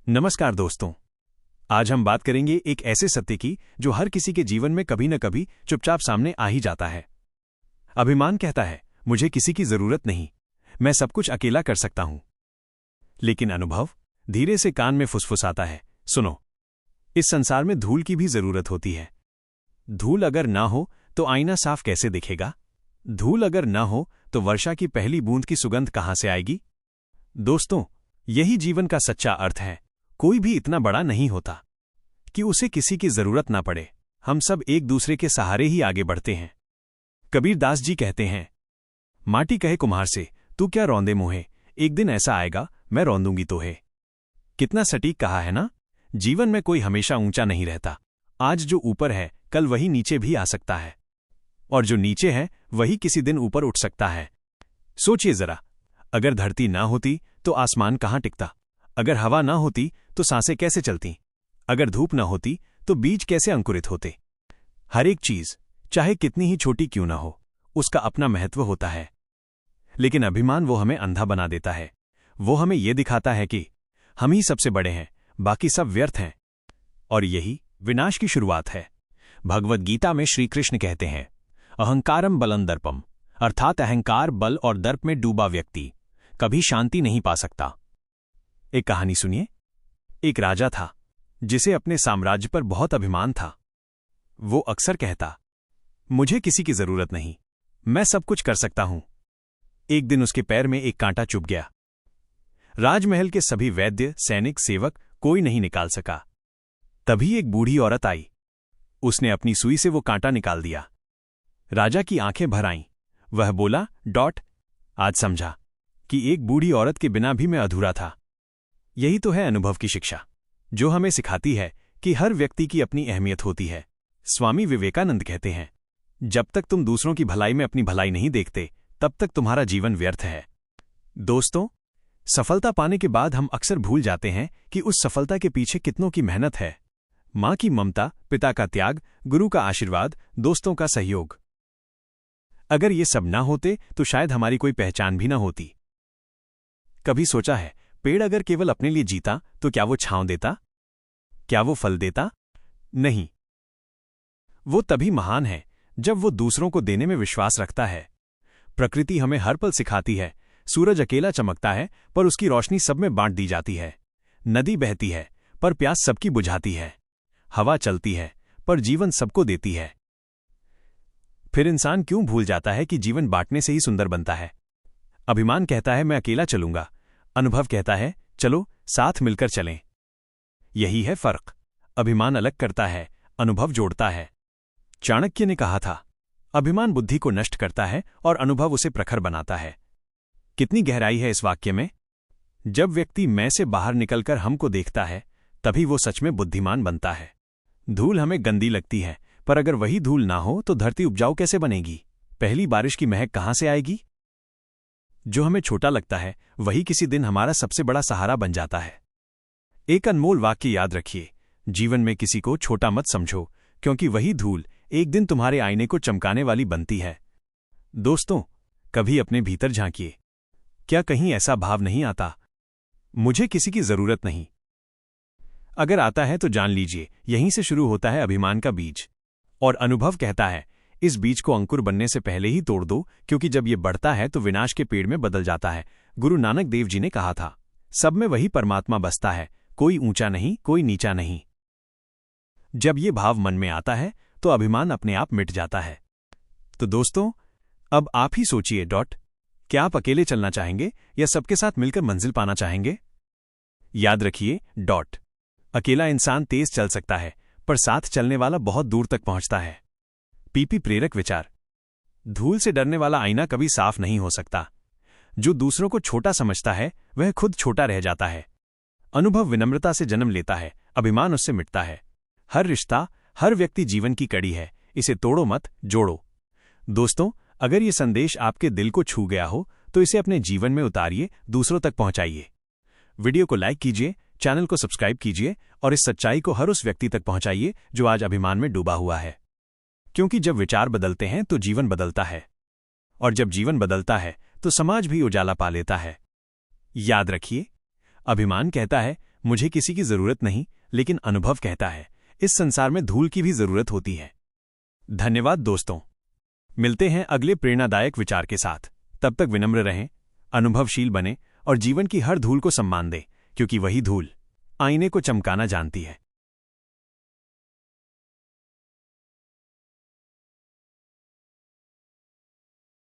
नमस्कार दोस्तों। आज हम बात करेंगे एक ऐसे सत्य की जो हर किसी के जीवन में कभी न कभी चुपचाप सामने आ ही जाता है। अभिमान कहता है मुझे किसी की जरूरत नहीं, मैं सब कुछ अकेला कर सकता हूं। लेकिन अनुभव धीरे से कान में फुसफुसाता है, सुनो, इस संसार में धूल की भी जरूरत होती है। धूल अगर ना हो तो आईना साफ कैसे दिखेगा? धूल अगर ना हो तो वर्षा की पहली बूंद की सुगंध कहां से आएगी? दोस्तों, यही जीवन का सच्चा अर्थ है। कोई भी इतना बड़ा नहीं होता कि उसे किसी की जरूरत ना पड़े। हम सब एक दूसरे के सहारे ही आगे बढ़ते हैं। कबीर दास जी कहते हैं, माटी कहे कुम्हार से, तू क्या रौंदे मुहे, एक दिन ऐसा आएगा मैं रौंदूंगी तोहे। कितना सटीक कहा है ना। जीवन में कोई हमेशा ऊंचा नहीं रहता। आज जो ऊपर है कल वही नीचे भी आ सकता है, और जो नीचे है वही किसी दिन ऊपर उठ सकता है। सोचिए जरा, अगर धरती ना होती तो आसमान कहां टिकता? अगर हवा ना होती तो सांसें कैसे चलती? अगर धूप ना होती तो बीज कैसे अंकुरित होते? हर एक चीज, चाहे कितनी ही छोटी क्यों ना हो, उसका अपना महत्व होता है। लेकिन अभिमान वो हमें अंधा बना देता है। वो हमें यह दिखाता है कि हम ही सबसे बड़े हैं, बाकी सब व्यर्थ हैं। और यही विनाश की शुरुआत है। भगवद गीता में श्री कृष्ण कहते हैं, अहंकारम बलं दर्पम, अर्थात अहंकार, बल और दर्प में डूबा व्यक्ति कभी शांति नहीं पा सकता। एक कहानी सुनिए। एक राजा था जिसे अपने साम्राज्य पर बहुत अभिमान था। वो अक्सर कहता, मुझे किसी की जरूरत नहीं, मैं सब कुछ कर सकता हूं। एक दिन उसके पैर में एक कांटा चुभ गया। राजमहल के सभी वैद्य, सैनिक, सेवक कोई नहीं निकाल सका। तभी एक बूढ़ी औरत आई। उसने अपनी सुई से वो कांटा निकाल दिया। राजा की आंखें भर आईं। वह बोला, आज समझा कि एक बूढ़ी औरत के बिना भी मैं अधूरा था। यही तो है अनुभव की शिक्षा, जो हमें सिखाती है कि हर व्यक्ति की अपनी अहमियत होती है। स्वामी विवेकानंद कहते हैं, जब तक तुम दूसरों की भलाई में अपनी भलाई नहीं देखते, तब तक तुम्हारा जीवन व्यर्थ है। दोस्तों, सफलता पाने के बाद हम अक्सर भूल जाते हैं कि उस सफलता के पीछे कितनों की मेहनत है। मां की ममता, पिता का त्याग, गुरु का आशीर्वाद, दोस्तों का सहयोग। अगर ये सब ना होते तो शायद हमारी कोई पहचान भी ना होती। कभी सोचा है, पेड़ अगर केवल अपने लिए जीता तो क्या वो छांव देता? क्या वो फल देता? नहीं। वो तभी महान है जब वो दूसरों को देने में विश्वास रखता है। प्रकृति हमें हर पल सिखाती है। सूरज अकेला चमकता है पर उसकी रोशनी सब में बांट दी जाती है। नदी बहती है पर प्यास सबकी बुझाती है। हवा चलती है पर जीवन सबको देती है। फिर इंसान क्यों भूल जाता है कि जीवन बांटने से ही सुंदर बनता है? अभिमान कहता है मैं अकेला चलूंगा, अनुभव कहता है चलो साथ मिलकर चलें। यही है फर्क। अभिमान अलग करता है, अनुभव जोड़ता है। चाणक्य ने कहा था, अभिमान बुद्धि को नष्ट करता है और अनुभव उसे प्रखर बनाता है। कितनी गहराई है इस वाक्य में। जब व्यक्ति मैं से बाहर निकलकर हमको देखता है, तभी वो सच में बुद्धिमान बनता है। धूल हमें गंदी लगती है, पर अगर वही धूल ना हो तो धरती उपजाऊ कैसे बनेगी? पहली बारिश की महक कहां से आएगी? जो हमें छोटा लगता है वही किसी दिन हमारा सबसे बड़ा सहारा बन जाता है। एक अनमोल वाक्य याद रखिए, जीवन में किसी को छोटा मत समझो, क्योंकि वही धूल एक दिन तुम्हारे आईने को चमकाने वाली बनती है। दोस्तों, कभी अपने भीतर झांकिए। क्या कहीं ऐसा भाव नहीं आता, मुझे किसी की जरूरत नहीं? अगर आता है तो जान लीजिए यहीं से शुरू होता है अभिमान का बीज। और अनुभव कहता है, इस बीज को अंकुर बनने से पहले ही तोड़ दो, क्योंकि जब ये बढ़ता है तो विनाश के पेड़ में बदल जाता है। गुरु नानक देव जी ने कहा था, सब में वही परमात्मा बसता है, कोई ऊंचा नहीं, कोई नीचा नहीं। जब ये भाव मन में आता है तो अभिमान अपने आप मिट जाता है। तो दोस्तों, अब आप ही सोचिए, क्या आप अकेले चलना चाहेंगे या सबके साथ मिलकर मंजिल पाना चाहेंगे? याद रखिए, अकेला इंसान तेज चल सकता है, पर साथ चलने वाला बहुत दूर तक पहुंचता है। पीपी प्रेरक विचार। धूल से डरने वाला आईना कभी साफ नहीं हो सकता। जो दूसरों को छोटा समझता है वह खुद छोटा रह जाता है। अनुभव विनम्रता से जन्म लेता है, अभिमान उससे मिटता है। हर रिश्ता, हर व्यक्ति जीवन की कड़ी है, इसे तोड़ो मत, जोड़ो। दोस्तों, अगर ये संदेश आपके दिल को छू गया हो तो इसे अपने जीवन में उतारिए, दूसरों तक पहुंचाइए। वीडियो को लाइक कीजिए, चैनल को सब्सक्राइब कीजिए और इस सच्चाई को हर उस व्यक्ति तक पहुंचाइए जो आज अभिमान में डूबा हुआ है। क्योंकि जब विचार बदलते हैं तो जीवन बदलता है, और जब जीवन बदलता है तो समाज भी उजाला पा लेता है। याद रखिए, अभिमान कहता है मुझे किसी की जरूरत नहीं, लेकिन अनुभव कहता है इस संसार में धूल की भी जरूरत होती है। धन्यवाद दोस्तों। मिलते हैं अगले प्रेरणादायक विचार के साथ। तब तक विनम्र रहें, अनुभवशील बने और जीवन की हर धूल को सम्मान दें, क्योंकि वही धूल आईने को चमकाना जानती है।